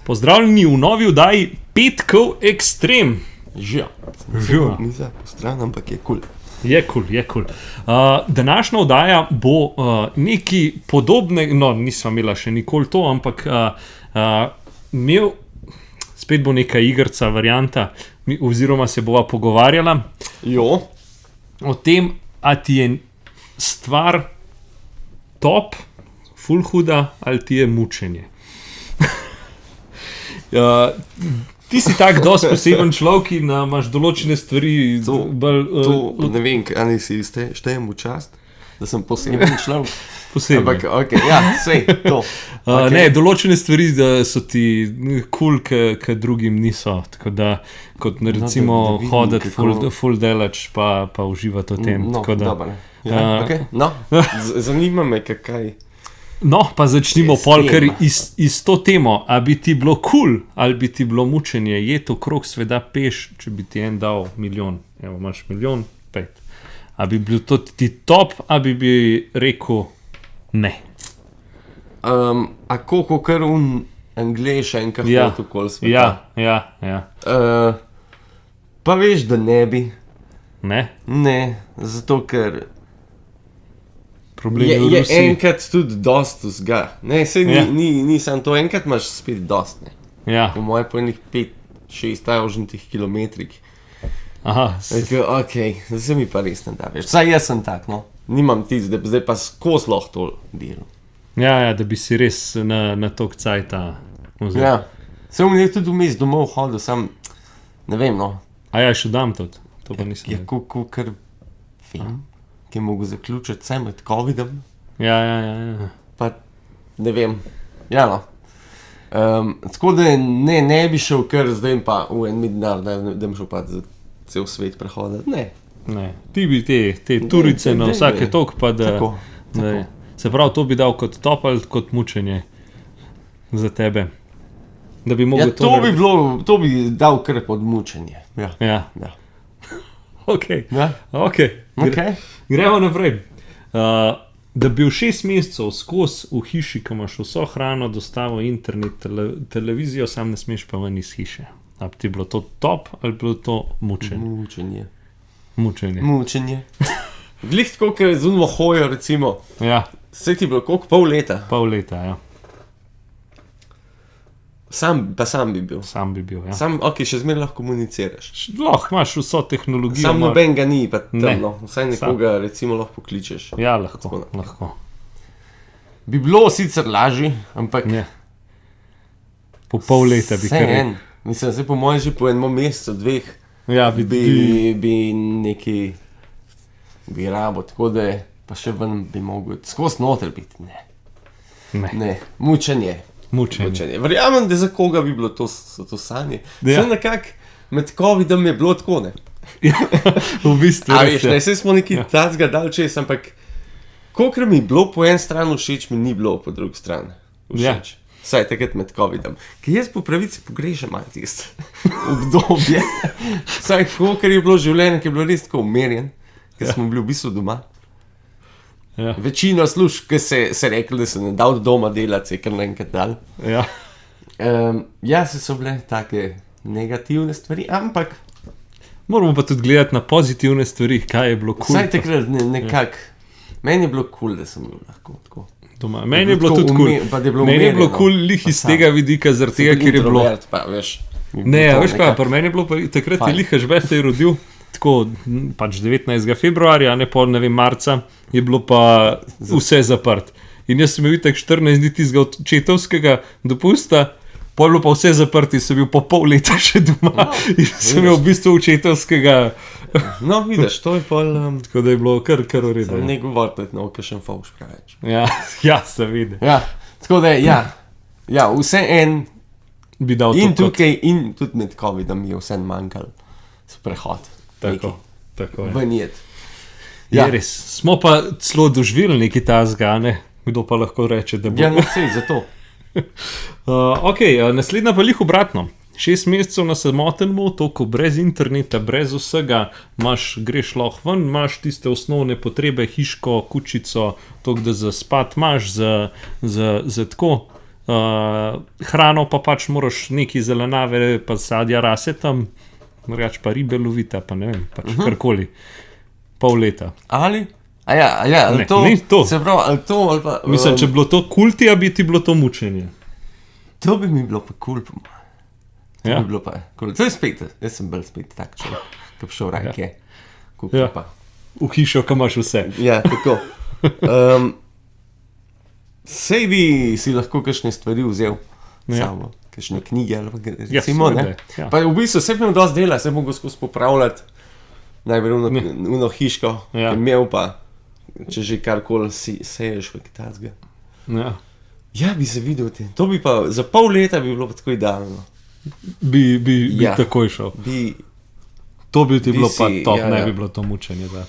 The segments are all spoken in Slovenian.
Pozdravljeni v novi oddaji Petkov Ekstrem. Živijo. Ni za postran, ampak je kul. Je kul. Današnja oddaja bo nekaj podobnega, no nismo imela še nikoli to, ampak spet bo neka igrca, varianta, oziroma se bova pogovarjala o tem, a ti je stvar top, ful huda, ali ti je mučenje. Ti si tak dosti poseben človek in imaš določene stvari Ne vem, ali si štejem v čast, da sem poseben človek. Poseben. Ampak, ok, ja, sej, to. Okay. Ne, določene stvari so ti cool, ki drugim niso. Tako da, kot recimo hoditi full delač, pa uživati v tem. No, dobro. Ja, okay. No, zanima me, kaj... No, pa začnimo pol, ker iz to temo, a bi ti bilo cool, ali bi ti bilo mučenje, jeti okrog sveta peš, če bi ti en dal milijon, evo, imaš milijon, 5. A bi bil to ti top, a bi rekel ne? A koliko kar Anglež enkrat hodil okoli sveta? Ja. Pa veš, da ne bi. Ne? Ne, zato ker... Je enkrat tudi dost vzga. Ne, sej ni samo to, enkrat imaš spet dost, ne. Ja. Po moje po enih 5-6 tažnitih kilometrih. Aha. Ok, zdaj mi pa res ne da več. Saj jaz sem tak, no. Nimam tis, da zdaj pa skos lahko to delam. Ja, da bi si res na tok cajta vzel. Ja. Sej mi je tudi vmes domov hodil, sam, ne vem, no. A ja, še dam tudi. To pa nisem. Ja, kar film. Ki je mogel zaključiti vse med COVID-om. Ja. Pa, ne vem, ja no. Tako da ne bi šel kar zdaj pa v en midnar, da bi šel pa za cel svet prehoditi, ne. Ti bi te turice na vsake tok, pa da... Tako. Se pravi, to bi dal kot top ali kot mučenje za tebe? Da bi mogel to bi dal kar pod mučenje. Ja. Ok. Gremo naprej. Da bi v 6 mesecev skozi v hiši, ko imaš vso hrano, dostavo internet, televizijo, sam ne smeš pa ven iz hiše. A bi ti bilo to top ali bi bilo to mučenje? Mučenje. Glih tako, ker z unvo hojo, recimo, saj ti bilo koliko? Pol leta, ja. Sam bi bil. Ja. Sam, ok, še zmeraj lahko komuniciraš. Lahko imaš vso tehnologijo. Sam noben ga ni, pa temno. Vsaj nekoga recimo lahko pokličeš. Ja, lahko. Bi bilo sicer lažje, ampak... Ne. Po pol leta bi kar... Mislim, zdaj po mojem že po enem mesecu, 2, ja, bi neki... Bi rabo, tako da pa še ven bi mogel... Skos noter biti, ne. Mučenje. Verjamem, da za koga bi bilo to sanje. Vse nekako med COVID-om je bilo tako, ne? V bistvu. A veš, ne, saj smo neki tacga dal čez, ampak kolikor mi je bilo po en stran všeč, mi ni bilo po drugi strani všeč. Saj takrat med COVID-om. Ker jaz po pravici pogrešam malo tisto obdobje. Saj kolikor je bilo življenje, ki je bilo res tako umerjen, ker smo bili v bistvu doma. Ja. Večina služb, ki se rekli, da se ne da od doma delati, se je kar enkrat dal. Ja. So bile take negativne stvari, ampak... Moramo pa tudi gledati na pozitivne stvari, kaj je bilo cool. Vsaj takrat nekako... Meni je bilo cool, da sem bil lahko tako. Doma. Meni je bilo tudi cool. Meni je bilo cool lih iz tega vidika, zaradi tega, ker je bilo... Pa, veš, ne, veš kaj, pri meni je bilo pa takrat je lih Žbet se je rodil. Tako, pač 19. februarja, ne vem, marca, je bilo pa vse zaprt. In jaz sem imel itak 14 dni tistega očetovskega dopusta, pol bilo pa vse zaprt in sem bil po pol leta še doma. In sem imel v bistvu očetovskega... No, vidiš, to je pol... Tako da je bilo kar v redu. Ne govoriti, no, kakšen fauš preveč. Ja, se vidi. Ja, tako da, vse en... Bi dal in tukaj, in tudi med COVID-om je vse manjkal sprehod. Tako je. Venjet. Ja, res. Smo pa celo doživeli nekaj tazga, ne? Kdo pa lahko reče, da bo... Ja, no, sej, zato. Naslednja pa lih obratno. 6 mesecev na samotnem otoku, brez interneta, brez vsega, greš lahko ven, imaš tiste osnovne potrebe, hiško, kučico, to, da za spat imaš, za tako, hrano pa pač moraš neki zelenave, pa sadja rase tam, moraš pa ribe lovita, pa ne vem, pač karkoli. Pol leta. Ali? Ali Ne, to? ni to. Se pravi, ali to, ali pa... Mislim, če bi bilo to kultija, bi ti bilo to mučenje. To bi mi bilo pa kul, po mojem. To Ja. bi bilo pa kul. To je spet, jaz sem bolj spet tak človek, ki bi šel rajke. Ja. Pa. V hišo, kam imaš vse. Ja, tako. Sej bi si lahko kakšne stvari vzel samo, kakšne knjige ali pa recimo, seveda, ne? ja. Pa v bistvu se bi imel dosti dela, se bi mogel skozi popravljati, najprej uno hiško, Ja. ki imel pa, če že karkoli seješ v kitajskega. Ja. Ja, bi se videl te. To bi pa, za pol leta bi bilo pa tako idealno. Bi Ja. takoj šel. To bi ti bilo pa si, top, ja, ne ja. bi bilo to mučenje. Da.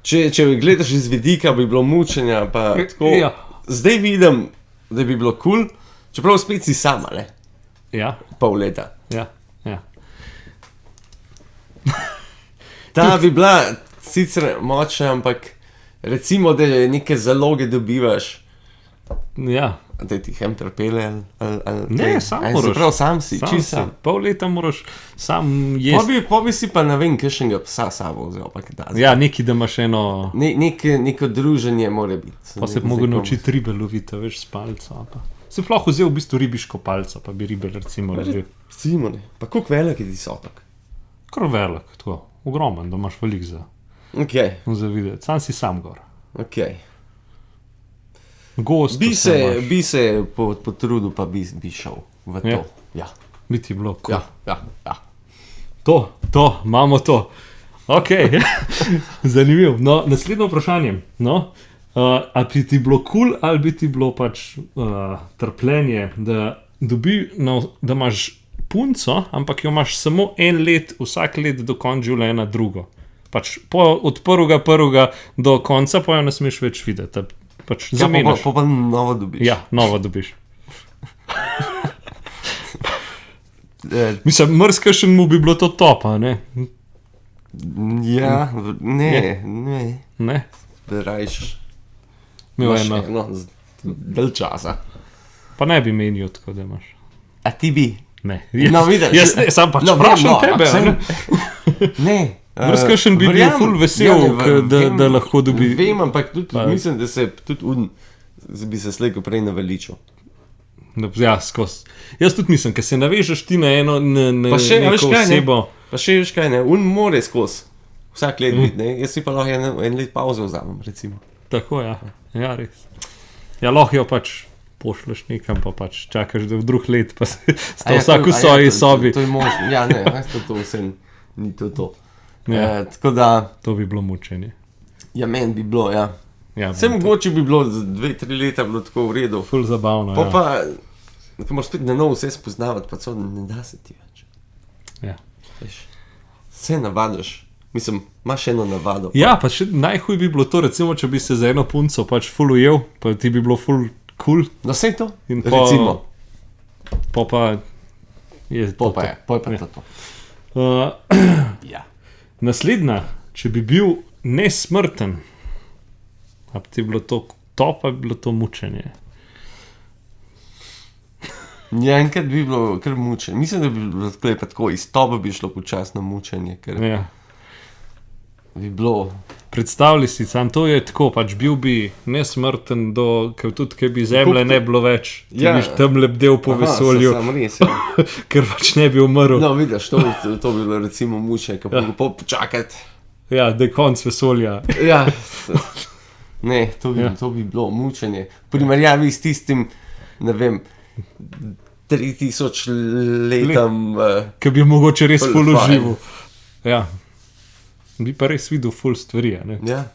Če gledaš iz vidika, bi bilo mučenja, pa tako. Ja. Zdaj vidim, da bi bilo kul, čeprav spet si sama, ne? Ja, Pol leta. ja, ja. Ta bi bila sicer močna, ampak recimo, da neke zaloge dobivaš, Ja. da ti jih trpele ali Ne, kaj. sam Se moraš. pravi, sam si, čist sam. Pol leta moraš sam jesti. Po bi si pa ne vem, kakšnega psa sabo vzel, pa kaj da. Ja, neki, da imaš eno, Neko druženje mora biti. pa se bi mogel naučiti ribe loviti, veš, s palco. Pa. Se bi lahko vzel v bistvu ribiško palco, pa bi ribe recimo lovil. Recimo, ne. Pa koliko velik je ti sotok? Kar velik, tako, ogromen, da imaš velik za videti. Sam si sam gor. Ok. Gost. Bi se potrudil, pa bi šel v to. Ja. Ja, Bi ti bilo cool. ja. To, imamo to. Ok, zanimivo. No, naslednje vprašanje. No, ali bi ti bilo kul, ali bi ti bilo pač trpljenje, da imaš punco, ampak jo imaš samo en let, vsak let do konca življenja drugo. Pač od prvega do konca pa jo ne smeš več videti. Pač Ja, zamenjaš. pa novo dobiš. Ja, novo dobiš. Mislim, mrzkašen mu bi bilo to topa, ne? Ja, ne. Ne? Rajš. Imel eno. Del časa. Pa ne bi menil, tako da imaš. A ti bi? Ne, No, vidiš. jaz ne, sam pač No, vprašam vem, no, tebe. sem- a ne. Ne. Mrzkašen bi bil verjamem, ful vesel, ja, ne, da lahko dobi. Vem, ampak tudi Pa- mislim, da se tudi bi se slejko prej naveličil. Ja, skozi. Jaz tudi mislim, ker se navežeš ti na eno Pa še, a veš neko kaj, ne? osebo. Pa še veš kaj, ne, more skozi. Vsak let biti, ne, jaz si pa lahko en let pauzo vzamem, recimo. Tako, ja, res. Ja, lahko jo pač pošleš nekam, pa pač čakaš, da v drug let, pa sta vsak v svoji sobi. To je možno, ja, ne, to vse ni to. Ja. Tako da, To bi bilo mučenje. ja, meni bi bilo, ja. Ja, Vse mogoče bi bilo 2-3 leta bilo tako v redu. ful zabavno. Pa, ko moraš spet na novo vse spoznavati, pa to ne da se ti več. Ja. Veš, se navadiš. Mislim, imaš eno navado. Ja, pa še najhuj bi bilo to, recimo, če bi se za eno punco pač ful ujel, pa ti bi bilo ful cool. No, vse to. In Recimo. Pa je Pol pa je, pol pa Ja. je to. Ja. Naslednja, če bi bil nesmrten, a bi ti bilo to top, ali bi bilo to mučenje. Ja, enkrat bi bilo kar mučenje. Mislim, da bi bilo tako, iz toba bi šlo počasno mučenje, ker Ja. bi bilo... Predstavljaj si, sam to je tako, pač bil bi nesmrten, ker tudi, ker bi zemlje ne bilo več, ti Ja. biš tam lebdel po vesolju, Sam res, ja. ker pač ne bi umrl. No, vidiš, to bi bilo recimo mučenje, ki bi lahko počakati. Ja, da je konc vesolja. Ja, ne, Ja. to bi bilo mučenje. V primerjavi s tistim, ne vem, 3000 letom. Ki bi mogoče res Ful ful fajn. užival. Ja. Bi pa res videl ful stvari, a ne? Ja.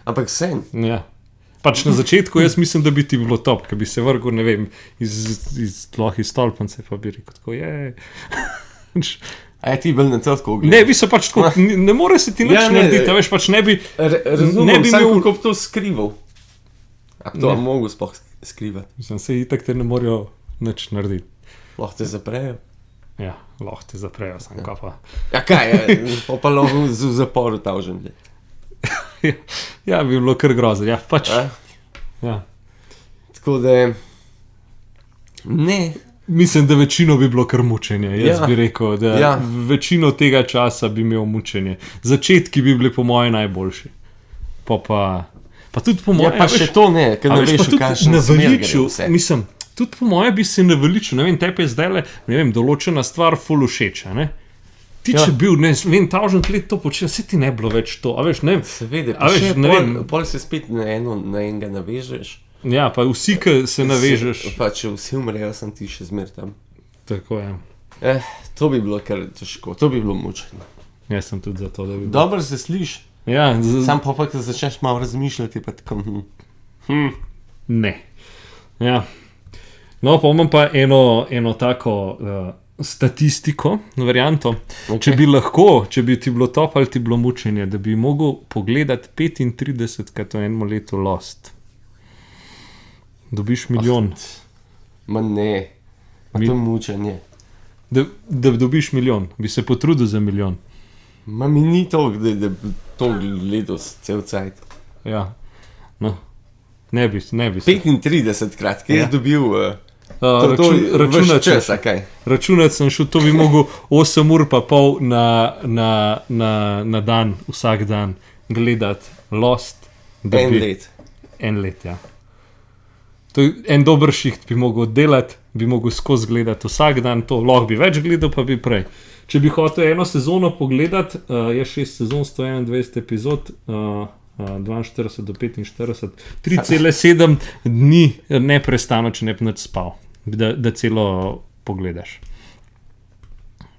Ampak sen. Ja. Pač na začetku jaz mislim, da bi ti bilo top, ker bi se vrgel, ne vem, iz stolpnice, pa bi rekel tako, je. A je ti bil na to tako Ne bi se pač tako, ne more se ti nič Ja, ne, narediti, a veš, pač ne bi, Razumem, ne bi vsak, imel- kako bi to skrival. A to Ne. je mogo sploh skrivati. mislim, se itak te ne morejo nič narediti. Lahko te zaprejo. Ja, lahko te zaprejo, sam ja. Pa. Ja, kaj je, pa lahko v zaporu tavžen. Ja, bi bilo kar grozno, ja, pač. Ja. Tako da, Ne. Mislim, da večino bi bilo kar mučenje. Jaz bi rekel, da večino tega časa bi imel mučenje. Začetki bi bili po moje najboljši. Pa tudi po moje... Ja, pa še to ne, ker ne veš, v kakšen smer gre vse. Mislim, tudi po moje bi se naveličil. Ne vem, tebi je zdaj določena stvar ful všeč, ne? Ti, če bil, ne vem, 1000 let to počel, se ti ne bilo več to, a veš, ne vem. Seveda, pa še pol se spet na enega navežeš. Ja, pa vsi, ki se navežeš. Pa če vsi umrejo, sem ti še zmer tam. Tako je. To bi bilo kar težko, to bi bilo mučenje. Jaz sem tudi za to, da bi bilo. Dobro se sliš. Ja. Sam pa da začneš malo razmišljati, pa tako... Ne. Ja. No, pa imam pa eno tako statistiko, varianto. Okay. Če bi ti bilo top ali ti bilo mučenje, da bi mogel pogledati 35krat v enem letu Lost. Dobiš milijon. Ma ne, to je mučenje. Da dobiš milijon, bi se potrudil za milijon. Ma mi ni to, da to gledal cel cajt. Ja, no, ne bi se. 35krat, kaj je dobil računati čas, kaj? Računati sem šel, to bi mogel 8 ur pa pol na dan, vsak dan gledati Lost. En let, ja. To je en dober šiht bi mogel delati, bi mogel skozi gledati vsak dan, to lahko bi več gledal, pa bi prej. Če bi hotel eno sezono pogledati, je 6 sezon, 121 epizod, 42 do 45, 3,7 dni neprestano, če ne bi nič spal, da celo pogledaš.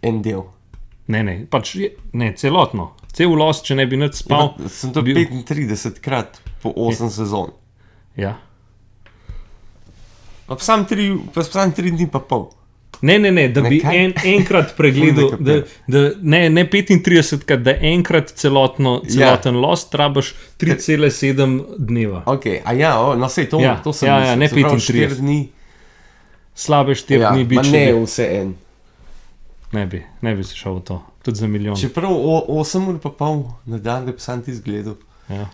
En del. Ne, celotno. Cel Lost, če ne bi nič spal. Ja, sem to 35krat po 8 sezon. Ja. Pa sam 3 dni pa pol. Ne, da bi enkrat pregledal, ne 35krat, da enkrat celoten Lost rabiš 3,7 dneva. Ok, no sej to sem mislil. Ja, ne 35. 4 dni. Slabe 4 dni bi če bi. Ma ne vse en. Ne bi se šel v to, tudi za milijon. Čeprav 8 ur pa pol na dan, da bi sam ti zgledal. Ja.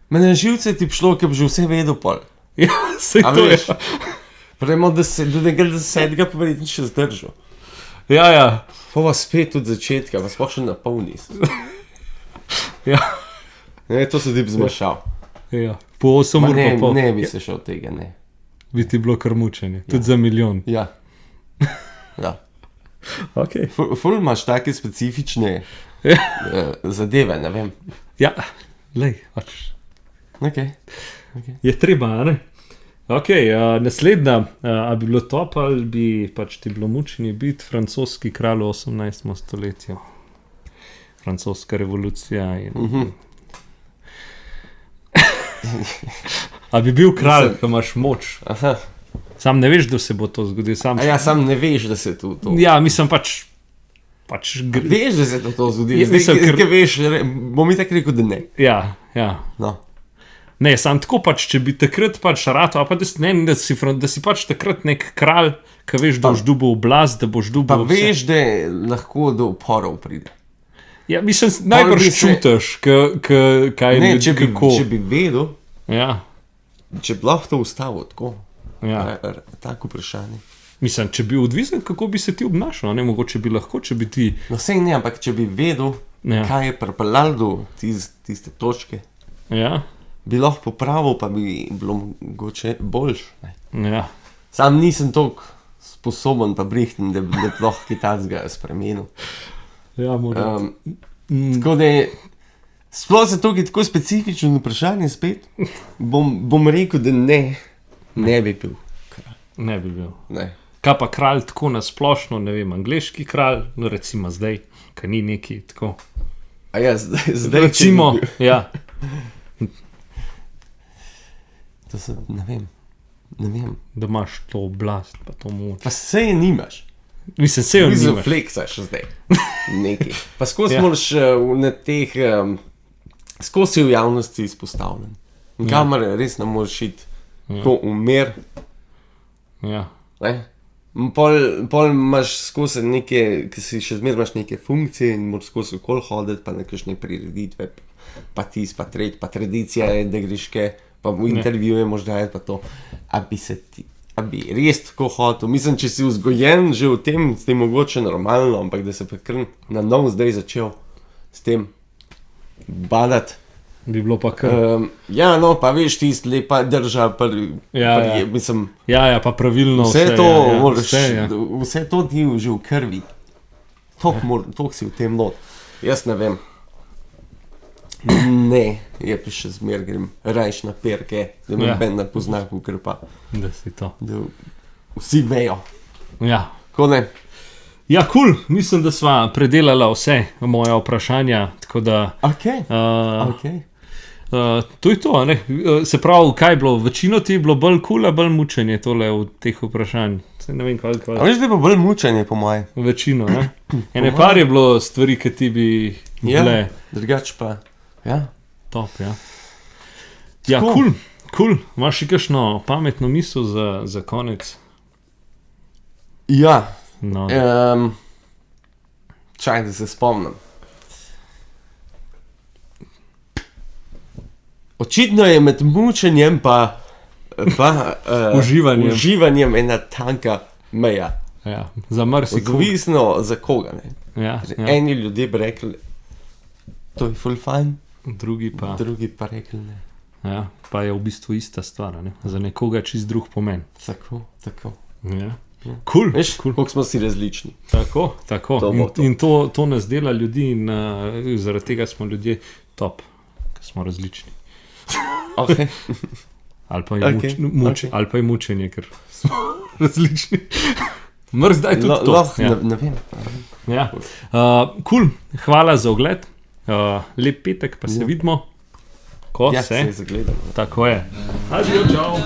Ma na živce ti bi šlo, ker bi že vse vedel pol. Ja, sej to je. Prejmo, do 10. pa verjetno še zdržal. Ja. Pa vas spet od začetka, vas pa še napolni. Ja. Ne, to se ti bi zmešal. Ja, po 8 ur pa pol. Ne bi se šel tega, ne. Bi ti bilo kar mučenje, tudi za milijon. Ja. Ok. Ful imaš take specifične zadeve, ne vem. Ja, lej, pač. Ok. Je treba, ne? Ok, naslednja, a bi bilo top ali bi pač ti bilo mučenje biti francoski kralj v 18. stoletju? Francoska revolucija in... A bi bil kralj, ko imaš moč? Aha. Sam ne veš, da se bo to zgodilo. Sam ne veš, da se to... Ja, mislim pač Veš, da se to zgodilo. Zdaj, kaj veš, bom mi tako rekel, da ne. Ja. No. Ne, sam tako pač, če bi takrat pač rato, pa da si pač takrat nek kralj, ki veš, da boš dobil oblast, da boš dobil... Pa veš, da lahko do uporov pride. Ja, mislim, najbrž čutiš, kaj ne, je kako. Če bi vedel, ja. Če bi lahko to ustavil, tako. Ja. Tako vprašanje. Mislim, če bi odvisen, kako bi se ti obnašal, ne, mogoče bi lahko, če bi ti... No, sej ne, ampak če bi vedel, kaj je pripeljal do tiste točke. Ja. Bi lahko popravil, pa bi bilo mogoče boljš. Ja. Sam nisem toliko sposoben pa brihten, da bi lahko kitajskega spremenil. Ja, moram. Tako da je, sploh se tukaj tako specifično vprašanje spet, bom rekel, da ne bi bil kralj. Ne bi bil. Ne. Kaj pa kralj tako nasplošno, ne vem, angleški kralj, no recimo zdaj, kaj ni neki tako. A ja, zdaj recimo, ja. To se, ne vem. Da imaš to oblast, pa to moč. Pa sej je nimaš. Mislim, sej jo nimaš. Fleksaš zdaj. Neki. Pa skozi moraš na teh, skozi v javnosti izpostavljen. Kamar res ne moreš iti tako umer. Ja. Pol imaš skozi neke, ki si še zmer imaš neke funkcije in moraš skozi okol hoditi, pa nekakšne prireditve, pa tis, pa tret, pa tradicija je, da greš kaj, pa v intervjuje moraš dajati, pa to. a bi res tako hotel. Mislim, če si vzgojen že v tem, je mogoče normalno, ampak da se pa kar na nov zdaj začel s tem badati. Bi bilo pa kar. Ja, no, pa veš, tisti lepa drža, mislim, Ja, pa pravilno vse to, moraš, vse, vse to ti že v krvi. Toliko si v tem not. Jaz ne vem. Ne, je pa še zmer grem rajš na perke, da me ben ne pozna, kukor pa. Da si to. Da vsi vejo. Ja. Ko ne? Ja, cool. Mislim, da sva predelala vse moja vprašanja, tako da... Ok. To je to, ne? Se pravi, kaj je bilo? Večino ti je bilo bolj cool, bolj mučenje tole v teh vprašanj. Ne vem, kaj. A veš, da je pa bolj mučenje, po moje? Večino, ne? Ene par je bilo stvari, ki ti bi bile... Ja, drugač pa, ja. Top, ja. Ja, cool. Imaš še kakšno pametno misel za konec? Ja. No. Čaj, da se spomnim. Očitno je med mučenjem pa uživanjem ena tanka meja. Ja, za marsikoga. Odvisno za koga, ne. Ja. Eni ljudje bi rekli, to je ful fajn, drugi pa rekli ne. Ja, pa je v bistvu ista stvar, ne? Za nekoga čist drug pomen. Tako. Ja. Cool. Veš, koliko smo si različni. Tako. To. In to nas dela ljudi in zaradi tega smo ljudje top, ker smo različni. Okay. Ali pa je mučenje, ker smo različni. Zdaj tudi to. Ne vem. Ja. Cool. Hvala za ogled. Lep petek, pa se vidimo. Se zagledamo. Tako je. Adijo, čau.